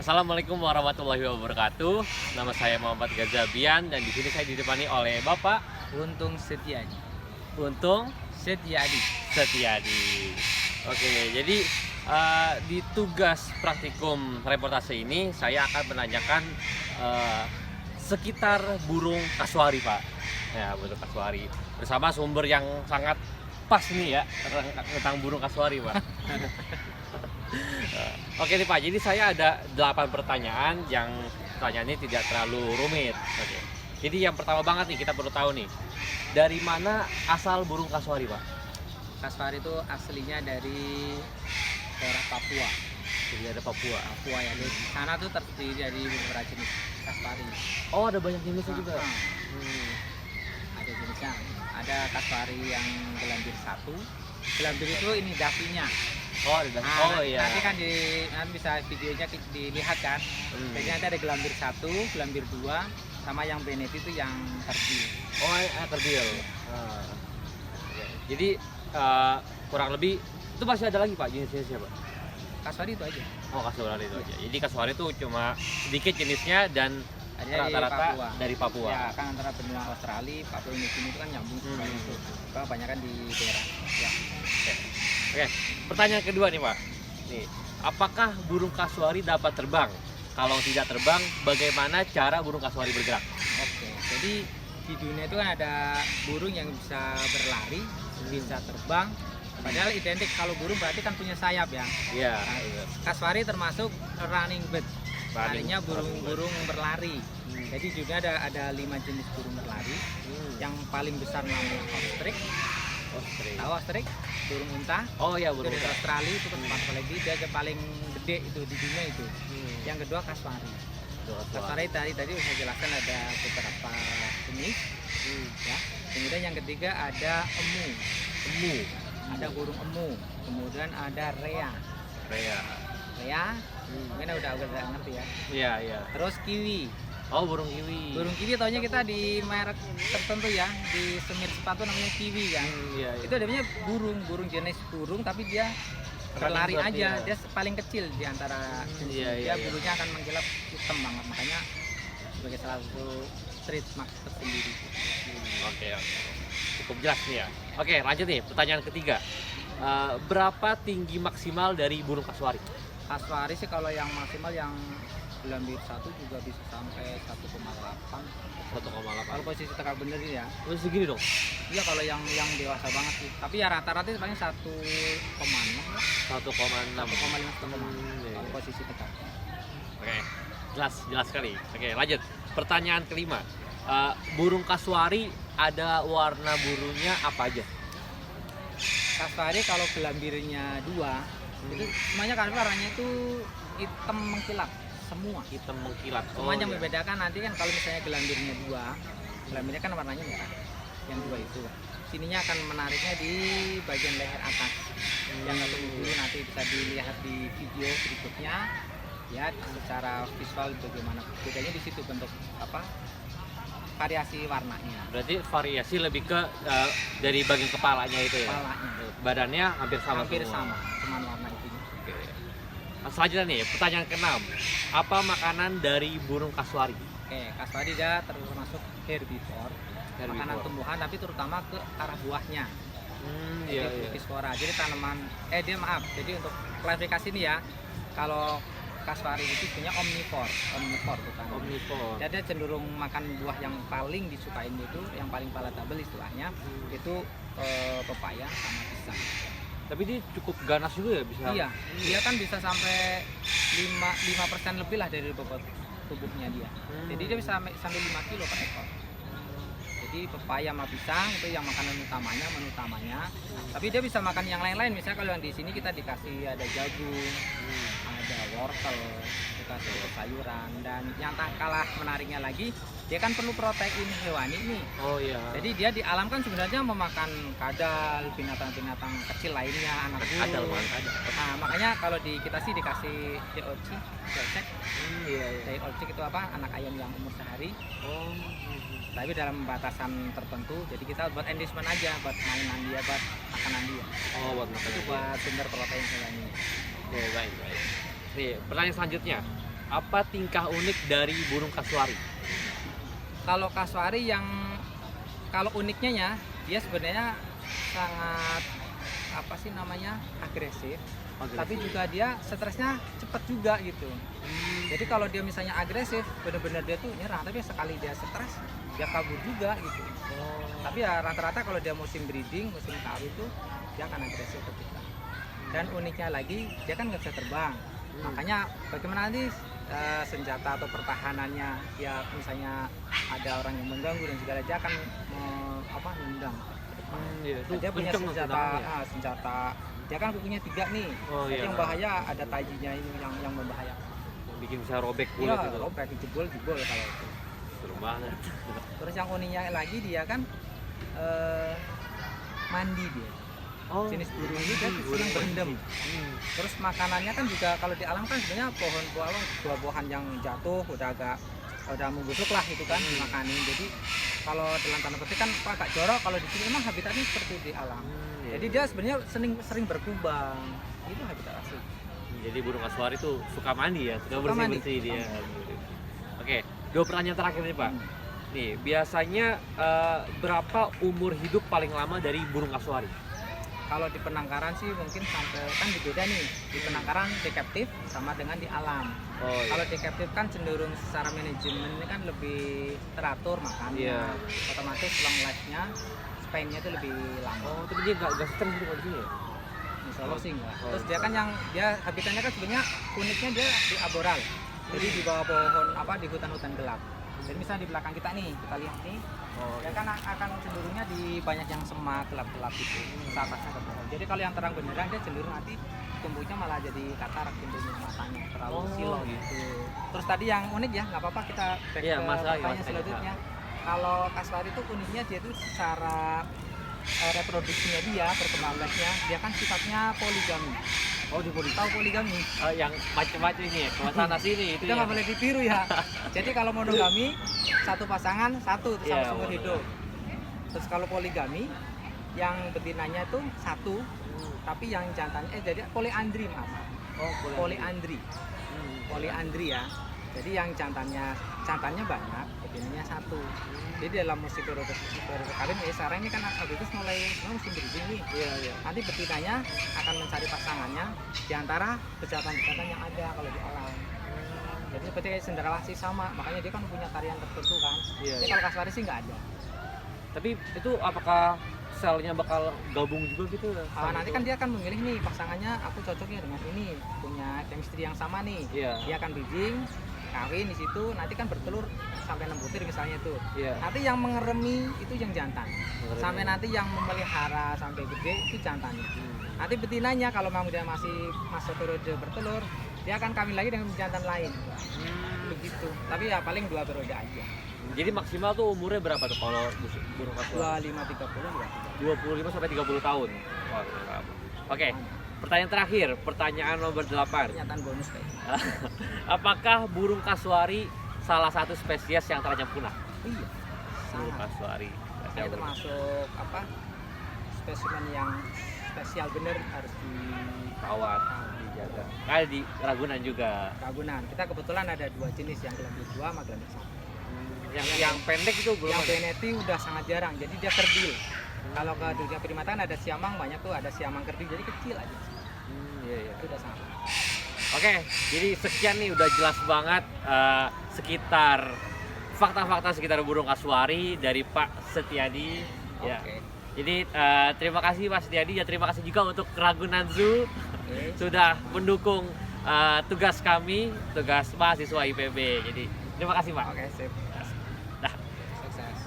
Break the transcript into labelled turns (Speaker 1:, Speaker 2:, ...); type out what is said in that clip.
Speaker 1: Assalamualaikum warahmatullahi wabarakatuh. Nama saya Muhammad Gazabian dan di sini saya ditemani oleh Bapak
Speaker 2: Untung Setiadi.
Speaker 1: Untung
Speaker 2: Setiadi.
Speaker 1: Setiadi. Oke, jadi di tugas praktikum reportase ini saya akan menanyakan sekitar burung kasuari, Pak. Ya, burung kasuari bersama sumber yang sangat pas nih ya tentang burung kasuari, Pak. Oke nih Pak, jadi saya ada 8 pertanyaan yang pertanyaannya tidak terlalu rumit. Oke. Jadi yang pertama banget nih kita perlu tahu nih, dari mana asal burung kasuari, Pak?
Speaker 2: Kasuari itu aslinya dari daerah Papua.
Speaker 1: Jadi ada Papua.
Speaker 2: Papua ya. Di sana tuh terdiri dari beberapa jenis kasuari.
Speaker 1: Oh, ada banyak jenisnya juga.
Speaker 2: Ada jenisnya. Ada kasuari yang gelambir satu. Gelambir itu ini davinya.
Speaker 1: Oh, ada. Oh iya.
Speaker 2: Nanti kan nanti bisa videonya dilihat kan. Jadi nanti ada gelambir satu, gelambir dua, sama yang benefit itu yang kerdil.
Speaker 1: Oh, kerdil. Jadi kurang lebih itu masih ada lagi Pak jenis-jenisnya, Pak?
Speaker 2: Kasuari itu aja.
Speaker 1: Oh, kasuari itu aja. Jadi kasuari itu cuma sedikit jenisnya dan rata-rata dari Papua.
Speaker 2: Ya, kan antara benua Australia, Papua New Guinea itu kan nyambung seperti itu. Kebanyakan di daerah. Ya.
Speaker 1: Oke, pertanyaan kedua nih Pak. Nih, apakah burung kasuari dapat terbang? Kalau tidak terbang, bagaimana cara burung kasuari bergerak?
Speaker 2: Oke, jadi di dunia itu kan ada burung yang bisa berlari, bisa terbang. Padahal identik, kalau burung berarti kan punya sayap ya.
Speaker 1: Iya.
Speaker 2: Nah, kasuari termasuk running bird. Artinya burung berlari. Jadi juga ada 5 jenis burung berlari. Yang paling besar namanya ostrich. Tahu ostrich? Burung unta.
Speaker 1: Oh iya, burung
Speaker 2: unta.
Speaker 1: unta.
Speaker 2: Australia itu tempat lagi dia paling gede itu di dunia itu. Yang kedua kasuari. Kasuari tadi saya jelaskan ada beberapa jenis. Ya. Kemudian yang ketiga ada emu. Ada burung emu. Kemudian ada rea. Mungkin udah ngerti ya.
Speaker 1: Iya.
Speaker 2: Terus kiwi.
Speaker 1: Oh, burung kiwi.
Speaker 2: Burung kiwi taunya kita di merek tertentu ya, di semir sepatu namanya kiwi kan.
Speaker 1: Iya.
Speaker 2: Itu namanya burung jenis burung tapi dia berlari aja.
Speaker 1: Ya.
Speaker 2: Dia paling kecil di antara jenis. Dia bulunya akan mengkilap hitam banget, makanya sebagai salah satu trademark tersendiri.
Speaker 1: Oke. Cukup jelas nih ya. Oke, lanjut nih pertanyaan ketiga. Berapa tinggi maksimal dari burung kasuari?
Speaker 2: Kasuari sih kalau yang maksimal yang gelambir satu juga bisa sampai 1,8.
Speaker 1: 1,8.
Speaker 2: Kalau posisi tegak bener ini ya.
Speaker 1: Oh, segini dong.
Speaker 2: Iya, kalau yang dewasa banget sih. Tapi ya rata-rata itu paling 1,6 lah.
Speaker 1: 1,6.
Speaker 2: 1,5 kalau posisi tegak.
Speaker 1: Oke. Jelas sekali. Oke, lanjut. Pertanyaan kelima. Burung kasuari ada warna burungnya apa aja?
Speaker 2: Kasuari kalau gelambirnya 2, itu semuanya kan warnanya itu hitam mengkilap semua.
Speaker 1: Hitam mengkilat.
Speaker 2: Semuanya membedakan nanti kan kalau misalnya gelambirnya 2, gelambirnya kan warnanya merah. Yang 2 itu. Sininya akan menariknya di bagian leher atas. Yang satu dulu nanti bisa dilihat di video berikutnya. Ya, secara visual bagaimana bedanya di situ bentuk variasi warnanya.
Speaker 1: Berarti variasi lebih ke dari bagian kepalanya itu ya.
Speaker 2: Kepalanya.
Speaker 1: Badannya hampir sama.
Speaker 2: Cuman warna itu.
Speaker 1: Oke. Selanjutnya nih, pertanyaan ke-6. Apa makanan dari burung kasuari?
Speaker 2: Oke, kasuari dia termasuk herbivore. Makanan tumbuhan tapi terutama ke arah buahnya.
Speaker 1: Iya.
Speaker 2: Herbivora. Jadi tanaman jadi untuk klarifikasi nih ya. Kalau kasuari itu punya omnivore bukan.
Speaker 1: Omnivore.
Speaker 2: Jadi dia cenderung makan buah yang paling disukain itu, yang paling palatable istilahnya, itu pepaya sama pisang.
Speaker 1: Tapi dia cukup ganas juga ya bisa.
Speaker 2: Iya, dia kan bisa sampai 5% lebih lah dari bobot tubuhnya dia. Jadi dia bisa sampai 5 kilo per ekor. Jadi pepaya sama pisang itu yang makanan menu utamanya. Tapi dia bisa makan yang lain-lain. Misalnya kalau yang di sini kita dikasih ada jagung, ada wortel, dikasih sayuran, dan yang tak kalah menariknya lagi, dia kan perlu protein hewani nih.
Speaker 1: Oh iya.
Speaker 2: Jadi dia di alam kan sebenarnya memakan kadal, binatang-binatang kecil lainnya, anak burung. Nah, makanya kalau kita sih dikasih deoci, deoci itu anak ayam yang umur sehari. Tapi dalam batasan tertentu, jadi kita buat enrichment aja, buat mainan dia, buat makanan dia.
Speaker 1: Buat makanan.
Speaker 2: Itu buat sumber protein hewani.
Speaker 1: Oke, baik. Nih, pertanyaan selanjutnya. apa tingkah unik dari burung kasuari?
Speaker 2: Kalau kasuari yang kalau uniknya ya, dia sebenarnya sangat apa sih namanya agresif, tapi juga dia stresnya cepat juga gitu. Jadi kalau dia misalnya agresif, benar-benar dia tuh nyerang, tapi sekali dia stres, dia kabur juga gitu. Tapi ya rata-rata kalau dia musim breeding, musim kawin itu dia akan agresif ke kita. Dan uniknya lagi, dia kan nggak bisa terbang. Makanya bagaimana nanti senjata atau pertahanannya, ya misalnya ada orang yang mengganggu dan segala, dia akan nendang.
Speaker 1: Iya, itu
Speaker 2: Dia punya
Speaker 1: kenceng
Speaker 2: senjata,
Speaker 1: tendangannya.
Speaker 2: senjata. Dia kan kukunya 3 nih.
Speaker 1: Oh,
Speaker 2: Jadi
Speaker 1: iya.
Speaker 2: yang bahaya ada tajinya ini yang membahayakan.
Speaker 1: Bikin bisa robek
Speaker 2: Iya,
Speaker 1: kulit itu.
Speaker 2: robek, jebol kalau itu.
Speaker 1: Seru banget.
Speaker 2: Terus yang uniknya lagi dia kan mandi dia.
Speaker 1: Oh,
Speaker 2: Jenis burung ini dia senang berendam. Terus makanannya kan juga kalau di alam kan sebenarnya buah-buahan yang jatuh udah menggusuk lah itu kan dimakanin. Jadi kalau dalam tanda petik kan agak jorok, kalau di sini memang habitatnya seperti di alam. Jadi dia sebenarnya sering berkubang. Itu habitat asli.
Speaker 1: Jadi burung kasuari itu suka mandi ya, suka
Speaker 2: mandi.
Speaker 1: bersih-bersih dia. Oke, 2 pertanyaan terakhir nih Pak. Nih, biasanya berapa umur hidup paling lama dari burung kasuari?
Speaker 2: Kalau di penangkaran sih mungkin sampai kan beda nih. Di penangkaran di captive sama dengan di alam.
Speaker 1: Oh, iya.
Speaker 2: Kalau di captive kan cenderung secara manajemen ini kan lebih teratur makannya.
Speaker 1: Iya.
Speaker 2: Otomatis long life-nya, span-nya itu lebih lama.
Speaker 1: Oh, tapi dia nggak stres gitu kalau di sini ya?
Speaker 2: Insya Allah sih enggak.
Speaker 1: Oh,
Speaker 2: Terus
Speaker 1: iya.
Speaker 2: dia kan dia habitatnya kan sebenarnya uniknya dia di arboral. Jadi di bawah pohon di hutan-hutan gelap. Jadi misalnya di belakang kita nih, kita lihat nih,
Speaker 1: Oh,
Speaker 2: dia kan akan cenderungnya di banyak yang semak gelap-gelap gitu, atasnya ke pohon. Jadi kalau yang terang benderang dia cenderung nanti tumbuhnya malah jadi katarak cenderung matanya terlalu silau gitu. Terus tadi yang unik ya, nggak apa-apa kita back
Speaker 1: Iya,
Speaker 2: ke
Speaker 1: Mas, ayo,
Speaker 2: pertanyaan
Speaker 1: Mas,
Speaker 2: selanjutnya. Kalau kasuari itu uniknya dia itu secara reproduksinya dia, perkembangannya dia kan sifatnya poligami.
Speaker 1: Oh, di poligami.
Speaker 2: Tahu poligami?
Speaker 1: Yang macam-macam ini ya, ke sana sini itu
Speaker 2: Kita
Speaker 1: ya.
Speaker 2: nggak boleh ditiru ya. Jadi kalau monogami satu pasangan satu terus
Speaker 1: Iya,
Speaker 2: sampai seumur
Speaker 1: monogami.
Speaker 2: hidup. Terus kalau poligami yang betinanya itu satu, tapi yang jantannya jadi poliandri mas.
Speaker 1: Oh,
Speaker 2: Poliandri, poliandri ya. Jadi yang jantannya banyak, betinanya satu. Jadi dalam musim periode kawin sekarang ini kan Agustus mulai musim breeding nih.
Speaker 1: Iya, iya.
Speaker 2: Nanti betinanya akan mencari pasangannya di antara bejantan-bejantan yang ada kalau di alam. Jadi seperti kayak cendrawasih sama, makanya dia kan punya tarian tertentu kan.
Speaker 1: Iya,
Speaker 2: Jadi
Speaker 1: iya.
Speaker 2: kalau kasuari sih nggak ada.
Speaker 1: Tapi itu apakah selnya bakal gabung juga gitu?
Speaker 2: Nanti kan dia akan memilih nih pasangannya, aku cocoknya dengan ini, punya chemistry yang sama nih.
Speaker 1: Iya.
Speaker 2: Dia akan breeding, kawin di situ, nanti kan bertelur sampai 6 butir misalnya tuh.
Speaker 1: Iya.
Speaker 2: Nanti yang mengeremi itu yang jantan.
Speaker 1: Mengeremi.
Speaker 2: Sampai nanti yang memelihara sampai gede itu jantannya. Nanti betinanya kalau memang dia masih masa periode bertelur, dia akan kawin lagi dengan jantan lain. Begitu. Tapi ya paling 2 periode aja.
Speaker 1: Jadi maksimal tuh umurnya berapa tuh kalau burung kasuari?
Speaker 2: 25-30
Speaker 1: 25 sampai 30 tahun. Wah, berapa? Oke, pertanyaan terakhir, pertanyaan nomor 8.
Speaker 2: Pernyataan bonus kayak gitu.
Speaker 1: Apakah burung kasuari salah satu spesies yang terancam punah?
Speaker 2: Iya.
Speaker 1: Burung
Speaker 2: Sangat.
Speaker 1: kasuari.
Speaker 2: Ini termasuk spesimen yang spesial bener harus
Speaker 1: Rawat, dijaga. Kayak di Ragunan juga.
Speaker 2: Ragunan. Kita kebetulan ada 2 jenis yang gelandik 2 sama gelandik 1.
Speaker 1: Yang pendek itu belum
Speaker 2: Yang
Speaker 1: ada?
Speaker 2: beneti udah sangat jarang, jadi dia kerdil. Kalau ke dunia primata ada siamang banyak tuh, ada siamang kerdil, jadi kecil aja.
Speaker 1: Iya, iya.
Speaker 2: Itu udah sangat.
Speaker 1: Oke, jadi sekian nih udah jelas banget sekitar fakta-fakta sekitar burung kasuari dari Pak Setiadi. Ya.
Speaker 2: Oke.
Speaker 1: Jadi terima kasih Pak Setiadi, ya terima kasih juga untuk Ragunan Zoo
Speaker 2: Oke.
Speaker 1: sudah mendukung tugas kami, tugas mahasiswa IPB. Jadi terima kasih Pak.
Speaker 2: Oke, sip.
Speaker 1: Dah.
Speaker 2: Sukses.